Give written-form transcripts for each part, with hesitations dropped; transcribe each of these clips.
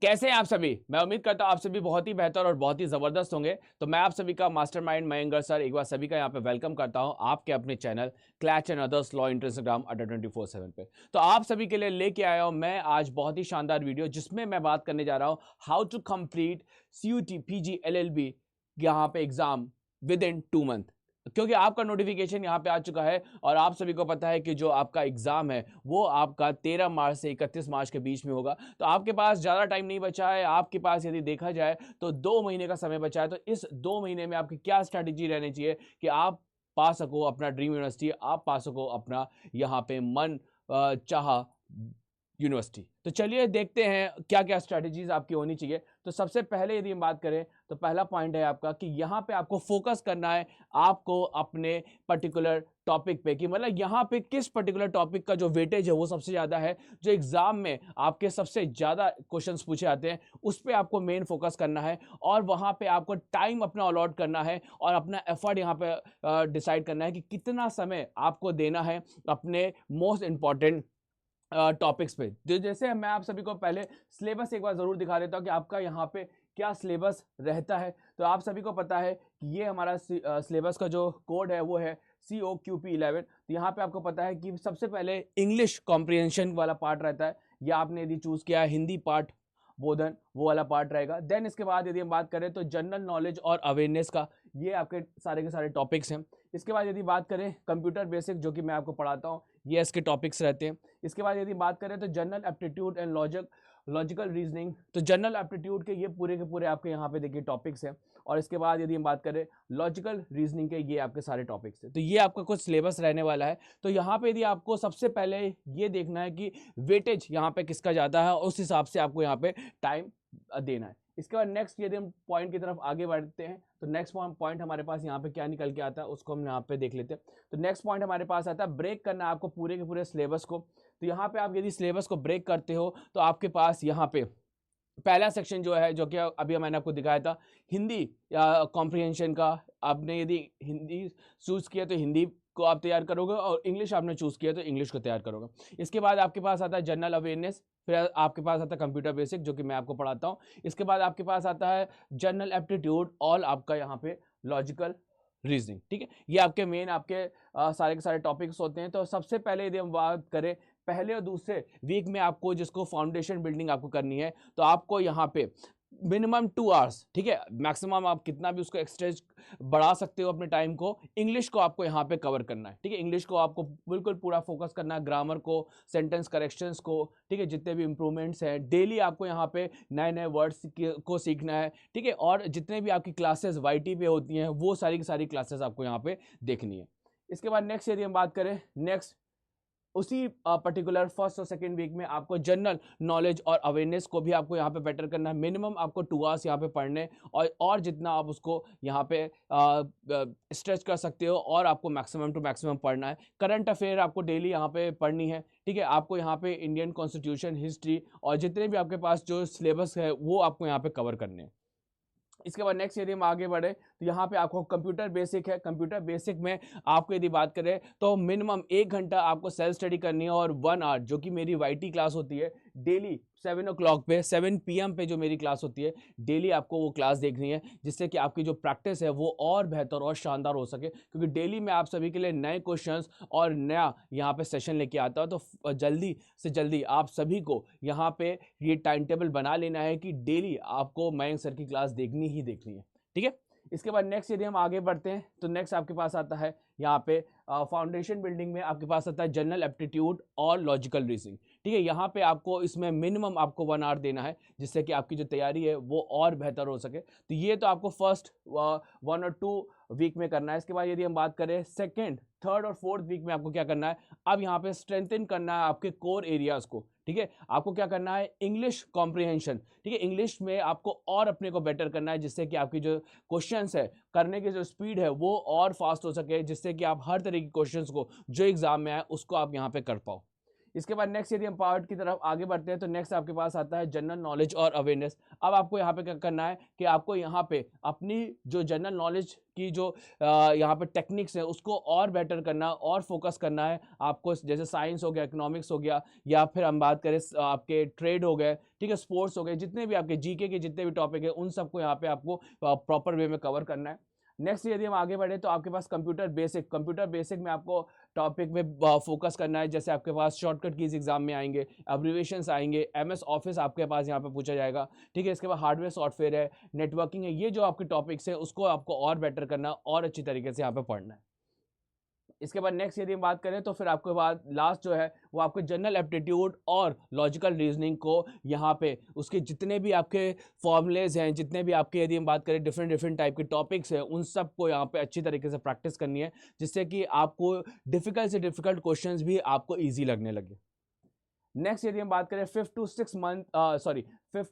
कैसे हैं आप सभी? मैं उम्मीद करता हूँ आप सभी बहुत ही बेहतर और बहुत ही ज़बरदस्त होंगे। तो मैं आप सभी का मास्टरमाइंड मयंकर सर एक बार सभी का यहाँ पे वेलकम करता हूँ आपके अपने चैनल क्लैच and others law Instagram Adda 24/7 पे। तो आप सभी के लिए लेके आया हूँ मैं आज बहुत ही शानदार वीडियो जिसमें मैं बात करने जा रहा हूँ how to complete CUT PG LLB यहाँ पे एग्जाम विद इन 2 मंथ। क्योंकि आपका नोटिफिकेशन यहाँ पे आ चुका है और आप सभी को पता है कि जो आपका एग्जाम है वो आपका 13 मार्च से 31 मार्च के बीच में होगा। तो आपके पास ज़्यादा टाइम नहीं बचा है। आपके पास यदि देखा जाए तो 2 महीने का समय बचा है। तो इस 2 महीने में आपकी क्या स्ट्रैटेजी रहनी चाहिए कि आप पा सको अपना ड्रीम यूनिवर्सिटी, आप पा सको अपना यहाँ पे मन चाह यूनिवर्सिटी। तो चलिए देखते हैं क्या क्या स्ट्रैटेजीज आपकी होनी चाहिए। तो सबसे पहले यदि हम बात करें तो पहला पॉइंट है आपका कि यहाँ पे आपको फोकस करना है आपको अपने पर्टिकुलर टॉपिक पे, कि मतलब यहाँ पे किस पर्टिकुलर टॉपिक का जो वेटेज है वो सबसे ज़्यादा है, जो एग्जाम में आपके सबसे ज़्यादा क्वेश्चंस पूछे जाते हैं उस पर आपको मेन फोकस करना है और वहाँ पे आपको टाइम अपना अलॉट करना है और अपना एफर्ट यहाँ पे डिसाइड करना है कि कितना समय आपको देना है अपने मोस्ट इंपॉर्टेंट टॉपिक्स पे। जो जैसे मैं आप सभी को पहले सिलेबस एक बार ज़रूर दिखा देता हूँ कि आपका यहाँ पे क्या सिलेबस रहता है। तो आप सभी को पता है कि ये हमारा सिलेबस का जो कोड है वो है COQP11। तो यहाँ पे आपको पता है कि सबसे पहले इंग्लिश कॉम्प्रिहेंशन वाला पार्ट रहता है, या आपने यदि चूज़ किया है हिंदी पार्ट बोधन वो वाला पार्ट रहेगा। देन इसके बाद यदि हम बात करें तो जनरल नॉलेज और अवेयरनेस का, ये आपके सारे के सारे टॉपिक्स हैं। इसके बाद यदि बात करें कंप्यूटर बेसिक जो कि मैं आपको पढ़ाता हूँ, ये इसके टॉपिक्स रहते हैं। इसके बाद यदि बात करें तो general aptitude and logical reasoning, तो जनरल एप्टीट्यूड के ये पूरे के पूरे आपके यहाँ पे देखिए टॉपिक्स हैं। और इसके बाद यदि हम बात करें लॉजिकल रीजनिंग के, ये आपके सारे टॉपिक्स हैं। तो ये आपका कुछ सिलेबस रहने वाला है। तो यहाँ पे यदि आपको सबसे पहले ये देखना है कि वेटेज यहाँ पे किसका ज़्यादा है, उस हिसाब से आपको यहाँ पे टाइम देना है। इसके बाद नेक्स्ट यदि हम पॉइंट की तरफ आगे बढ़ते हैं तो नेक्स्ट पॉइंट हमारे पास यहाँ पे क्या निकल के आता है उसको हम यहाँ पे देख लेते हैं। तो नेक्स्ट पॉइंट हमारे पास आता है ब्रेक करना आपको पूरे के पूरे सिलेबस को। तो यहाँ पे आप यदि सिलेबस को ब्रेक करते हो तो आपके पास यहाँ पे पहला सेक्शन जो है, जो कि अभी मैंने आपको दिखाया था हिंदी कॉम्प्रिहेंशन का, आपने यदि हिंदी चूज़ किया तो हिंदी को आप तैयार करोगे और इंग्लिश आपने चूज़ किया तो इंग्लिश को तैयार करोगे। इसके बाद आपके पास आता है जनरल अवेयरनेस, फिर आपके पास आता है कंप्यूटर बेसिक जो कि मैं आपको पढ़ाता हूँ। इसके बाद आपके पास आता है जनरल एप्टीट्यूड और आपका यहाँ पे लॉजिकल रीजनिंग। ठीक है, ये आपके मेन आपके सारे के सारे टॉपिक्स होते हैं। तो सबसे पहले यदि हम बात करें पहले और दूसरे वीक में आपको जिसको फाउंडेशन बिल्डिंग आपको करनी है, तो आपको यहाँ पे मिनिमम 2 आवर्स, ठीक है, मैक्सिमम आप कितना भी उसको एक्सटेंड बढ़ा सकते हो अपने टाइम को, इंग्लिश को आपको यहाँ पे कवर करना है। ठीक है, इंग्लिश को आपको बिल्कुल पूरा फोकस करना है, ग्रामर को, सेंटेंस करेक्शंस को, ठीक है, जितने भी इंप्रूवमेंट्स हैं डेली आपको यहाँ पे नए नए वर्ड्स को सीखना है। ठीक है, और जितने भी आपकी क्लासेस YT पे होती हैं वो सारी की सारी क्लासेस आपको यहाँ पे देखनी है। इसके बाद नेक्स्ट यदि हम बात करें, नेक्स्ट उसी पर्टिकुलर फर्स्ट और सेकंड वीक में आपको जनरल नॉलेज और अवेयरनेस को भी आपको यहाँ पे बेटर करना है। मिनिमम आपको 2 आवर्स यहाँ पे पढ़ने और जितना आप उसको यहाँ पे स्ट्रेच कर सकते हो और आपको मैक्सिमम टू मैक्सिमम पढ़ना है। करंट अफेयर आपको डेली यहाँ पे पढ़नी है। ठीक है, आपको यहाँ पे इंडियन कॉन्स्टिट्यूशन, हिस्ट्री और जितने भी आपके पास जो सिलेबस है वो आपको यहाँ पे कवर करने हैं। इसके बाद नेक्स्ट यदि हम आगे बढ़े तो यहाँ पे आपको कंप्यूटर बेसिक है। कंप्यूटर बेसिक में आपको यदि बात करें तो मिनिमम 1 घंटा आपको सेल्फ स्टडी करनी है और 1 आवर जो कि मेरी YT क्लास होती है डेली 7 o'clock पे, 7 PM पे जो मेरी क्लास होती है डेली आपको वो क्लास देखनी है, जिससे कि आपकी जो प्रैक्टिस है वो और बेहतर और शानदार हो सके। क्योंकि डेली मैं आप सभी के लिए नए क्वेश्चंस और नया यहाँ पे सेशन लेके आता हूँ। तो जल्दी से जल्दी आप सभी को यहाँ पे ये टाइम टेबल बना लेना है कि डेली आपको मयंक सर की क्लास देखनी ही देखनी है। ठीक है, इसके बाद नेक्स्ट यदि हम आगे बढ़ते हैं तो नेक्स्ट आपके पास आता है यहाँ पे फाउंडेशन बिल्डिंग में आपके पास आता है जनरल एप्टीट्यूड और लॉजिकल रीजनिंग। ठीक है, यहाँ पे आपको इसमें मिनिमम आपको 1 आवर देना है, जिससे कि आपकी जो तैयारी है वो और बेहतर हो सके। तो ये तो आपको फर्स्ट 1 और 2 वीक में करना है। इसके बाद यदि हम बात करें सेकेंड, थर्ड और फोर्थ वीक में आपको क्या करना है, अब यहाँ पे स्ट्रेंथन करना है आपके कोर एरियाज को। ठीक है, आपको क्या करना है, इंग्लिश कॉम्प्रिहेंशन। ठीक है, इंग्लिश में आपको और अपने को बेटर करना है, जिससे कि आपकी जो क्वेश्चंस है करने की जो स्पीड है वो और फास्ट हो सके, जिससे कि आप हर तरह के क्वेश्चंस को जो एग्जाम में आए उसको आप यहाँ पे कर पाओ। इसके बाद नेक्स्ट यदि हम पार्ट की तरफ आगे बढ़ते हैं तो नेक्स्ट आपके पास आता है जनरल नॉलेज और अवेयरनेस। अब आपको यहाँ पे क्या करना है कि आपको यहाँ पे अपनी जो जनरल नॉलेज की जो यहाँ पे टेक्निक्स है उसको और बेटर करना और फोकस करना है आपको। जैसे साइंस हो गया, इकोनॉमिक्स हो गया, या फिर हम बात करें आपके ट्रेड हो गए, ठीक है, स्पोर्ट्स हो गए, जितने भी आपके जीके के जितने भी टॉपिक है उन सबको यहाँ पे आपको प्रॉपर वे में कवर करना है। नेक्स्ट यदि हम आगे बढ़े तो आपके पास कंप्यूटर बेसिक में आपको टॉपिक में फोकस करना है। जैसे आपके पास शॉर्टकट कीज एग्जाम में आएंगे, एब्रिविएशंस आएंगे, एमएस ऑफिस आपके पास यहाँ पे पूछा जाएगा, ठीक है। इसके बाद हार्डवेयर सॉफ्टवेयर है, नेटवर्किंग है, ये जो आपके टॉपिक्स हैं उसको आपको और बेटर करना और अच्छी तरीके से यहाँ पे पढ़ना है। इसके बाद नेक्स्ट यदि हम बात करें तो फिर आपके बाद लास्ट जो है वो आपको जनरल एप्टीट्यूड और लॉजिकल रीजनिंग को यहाँ पे उसके जितने भी आपके फॉर्मूलेज हैं, जितने भी आपके यदि हम बात करें डिफरेंट टाइप के टॉपिक्स हैं, उन सब को यहाँ पे अच्छी तरीके से प्रैक्टिस करनी है, जिससे कि आपको डिफिकल्ट से डिफिकल्ट क्वेश्चंस भी आपको ईजी लगने लगे। नेक्स्ट यदि हम बात करें 5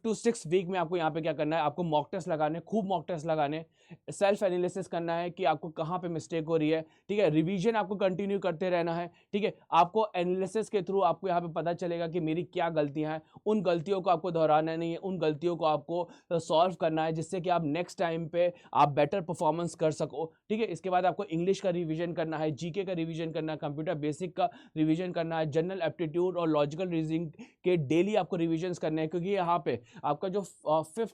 to 6 वीक में आपको यहाँ पे क्या करना है, आपको मॉक टेस्ट लगाने, खूब मॉक टेस्ट लगाने, सेल्फ एनालिसिस करना है कि आपको कहाँ पे मिस्टेक हो रही है, ठीक है। रिवीजन आपको कंटिन्यू करते रहना है, ठीक है। आपको एनालिसिस के थ्रू आपको यहाँ पे पता चलेगा कि मेरी क्या गलतियाँ हैं, उन गलतियों को आपको दोहराना नहीं है, उन गलतियों को आपको सॉल्व करना है, जिससे कि आप नेक्स्ट टाइम पे आप बेटर परफॉर्मेंस कर सको, ठीक है। इसके बाद आपको इंग्लिश का रिविजन करना है, जीके का रिविजन करना है, कंप्यूटर बेसिक का रिविजन करना है, जनरल एप्टीट्यूड और लॉजिकल रीजनिंग के डेली आपको रिविजन्स करने हैं, क्योंकि यहाँ पे आपका जो 5th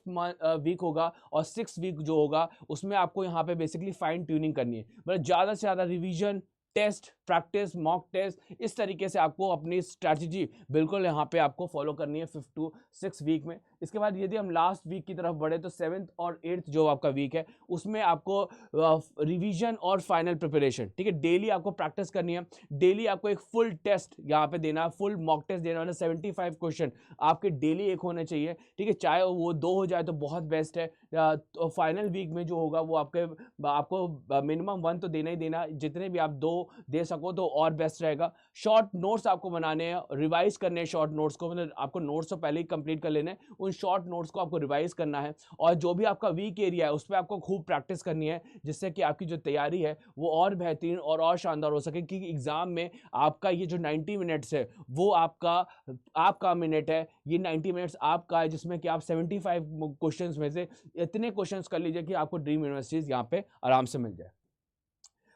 वीक होगा और 6th वीक जो होगा उसमें आपको यहाँ पे बेसिकली फाइन ट्यूनिंग करनी है। मतलब ज़्यादा से ज़्यादा revision, test, practice, mock test, इस तरीके से आपको अपनी स्ट्रैटेजी बिल्कुल यहाँ पे आपको फॉलो करनी है 5 to 6 वीक में। इसके बाद यदि हम लास्ट वीक की तरफ बढ़े तो 7th और 8th जो आपका वीक है उसमें आपको रिवीजन और फाइनल प्रिपरेशन, ठीक है, डेली आपको प्रैक्टिस करनी है। डेली आपको एक फुल टेस्ट यहाँ पे देना है, फुल मॉक टेस्ट देना है, 75 क्वेश्चन आपके डेली एक होने चाहिए, ठीक है। चाहे वो 2 हो जाए तो बहुत बेस्ट है। तो फाइनल वीक में जो होगा वो आपको मिनिमम 1 तो देना ही देना, जितने भी आप 2 दे सको तो और बेस्ट रहेगा। शॉर्ट नोट्स आपको बनाने हैं, रिवाइज करने हैं शॉर्ट नोट्स को, मतलब आपको नोट्स तो पहले ही कंप्लीट कर लेने हैं, उन शॉर्ट नोट्स को आपको रिवाइज करना है। और जो भी आपका वीक एरिया है उस पर आपको खूब प्रैक्टिस करनी है, जिससे कि आपकी जो तैयारी है वो और बेहतरीन और शानदार हो सके, क्योंकि एग्जाम में आपका ये जो 90 मिनट्स है वो आपका मिनट है, ये 90 मिनट्स आपका है, जिसमें कि आप 75 क्वेश्चंस में से इतने क्वेश्चंस कर लीजिए कि आपको ड्रीम यूनिवर्सिटीज यहाँ पे आराम से मिल जाए।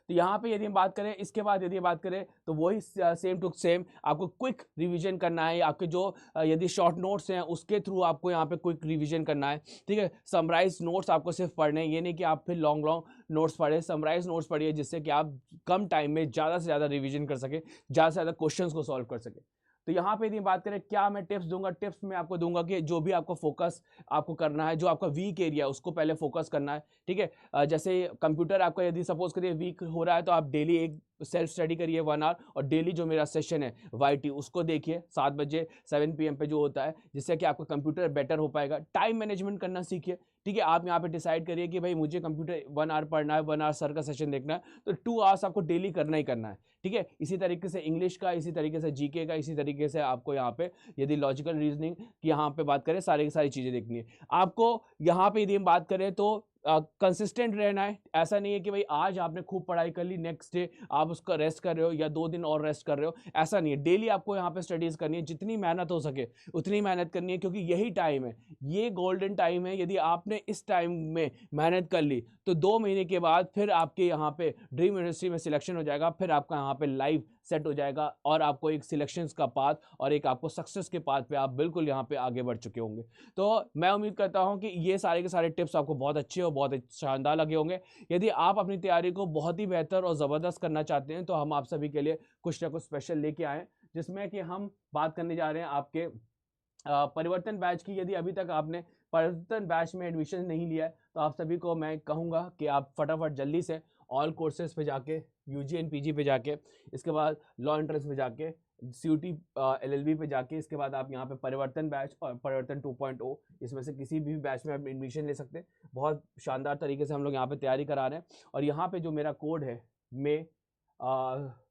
तो यहाँ पे यदि हम बात करें, इसके बाद यदि बात करें तो वही सेम टू सेम आपको क्विक रिवीजन करना है। आपके जो यदि शॉर्ट नोट्स हैं उसके थ्रू आपको यहाँ पे क्विक रिवीजन करना है, ठीक है। समराइज नोट्स आपको सिर्फ पढ़ने हैं, ये नहीं कि आप फिर लॉन्ग नोट्स पढ़े, समराइज नोट्स पढ़िए, जिससे कि आप कम टाइम में ज़्यादा से ज़्यादा रिवीजन कर सके, ज़्यादा से ज़्यादा क्वेश्चन को सॉल्व कर सके। तो यहाँ पे यदि बात करें क्या मैं टिप्स दूंगा, टिप्स में आपको दूंगा कि जो भी आपको फोकस आपको करना है, जो आपका वीक एरिया है उसको पहले फोकस करना है, ठीक है। जैसे कंप्यूटर आपका यदि सपोज करिए वीक हो रहा है तो आप डेली एक सेल्फ स्टडी करिए 1 आवर, और डेली जो मेरा सेशन है वाईटी उसको देखिए 7 बजे 7 PM पे जो होता है, जिससे कि आपका कंप्यूटर बेटर हो पाएगा। टाइम मैनेजमेंट करना सीखिए, ठीक है। आप यहाँ पे डिसाइड करिए कि भाई मुझे कंप्यूटर 1 आवर पढ़ना है, 1 आवर सर का सेशन देखना है, तो 2 आवर्स आपको डेली करना ही करना है, ठीक है। इसी तरीके से इंग्लिश का, इसी तरीके से जीके का, इसी तरीके से आपको यहाँ पे यदि लॉजिकल रीजनिंग की यहाँ पे बात करें, सारी की सारी चीज़ें देखनी है आपको। यहाँ पे यदि हम बात करें तो कंसिस्टेंट रहना है। ऐसा नहीं है कि भाई आज आपने खूब पढ़ाई कर ली, नेक्स्ट डे आप उसका रेस्ट कर रहे हो या 2 दिन और रेस्ट कर रहे हो, ऐसा नहीं है। डेली आपको यहाँ पे स्टडीज करनी है, जितनी मेहनत हो सके उतनी मेहनत करनी है, क्योंकि यही टाइम है, ये गोल्डन टाइम है। यदि आपने इस टाइम में मेहनत कर ली तो 2 महीने के बाद फिर आपके यहाँ पे ड्रीम यूनिवर्सिटी में सिलेक्शन हो जाएगा, फिर आपका यहाँ पे लाइव सेट हो जाएगा और आपको एक सिलेक्शंस का पाथ और एक आपको सक्सेस के पाथ पे आप बिल्कुल यहाँ पे आगे बढ़ चुके होंगे। तो मैं उम्मीद करता हूँ कि ये सारे के सारे टिप्स आपको बहुत अच्छे और बहुत शानदार लगे होंगे। यदि आप अपनी तैयारी को बहुत ही बेहतर और ज़बरदस्त करना चाहते हैं तो हम आप सभी के लिए कुछ ना कुछ स्पेशल लेके आए, जिसमें कि हम बात करने जा रहे हैं आपके परिवर्तन बैच की। यदि अभी तक आपने परिवर्तन बैच में एडमिशन नहीं लिया है तो आप सभी को मैं कहूँगा कि आप फटाफट जल्दी से ऑल कोर्सेज पे जाके, यूजी एंड पीजी पे जाके, इसके बाद लॉ एंट्रेंस पे जाके, सीयूटी एलएलबी पे जाके, इसके बाद आप यहाँ पे परिवर्तन बैच और परिवर्तन 2.0 इसमें से किसी भी बैच में आप एडमिशन ले सकते हैं। बहुत शानदार तरीके से हम लोग यहाँ पे तैयारी करा रहे हैं। और यहाँ पे जो मेरा कोड है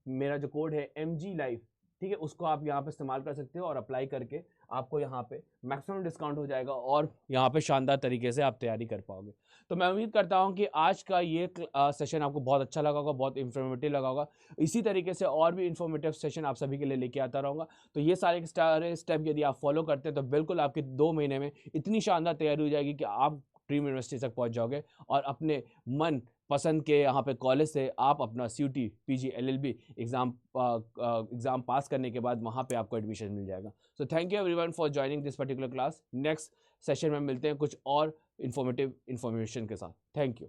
मेरा जो कोड है MG लाइव, ठीक है, उसको आप यहाँ पे इस्तेमाल कर सकते हो और अप्लाई करके आपको यहाँ पे मैक्सिमम डिस्काउंट हो जाएगा और यहाँ पे शानदार तरीके से आप तैयारी कर पाओगे। तो मैं उम्मीद करता हूँ कि आज का ये सेशन आपको बहुत अच्छा लगा होगा, बहुत इन्फॉर्मेटिव लगा होगा। इसी तरीके से और भी इन्फॉर्मेटिव सेशन आप सभी के लिए लेके आता रहूँगा। तो ये सारे स्टेप यदि आप फॉलो करते हैं तो बिल्कुल आपके 2 महीने में इतनी शानदार तैयारी हो जाएगी कि आप ड्रीम यूनिवर्सिटी तक पहुँच जाओगे और अपने मन पसंद के यहाँ पे कॉलेज से आप अपना CUT, PG, LLB एग्जाम पास करने के बाद वहाँ पे आपको एडमिशन मिल जाएगा। So thank you everyone for joining this particular class. Next session में मिलते हैं कुछ और इन्फॉर्मेशन के साथ। Thank you.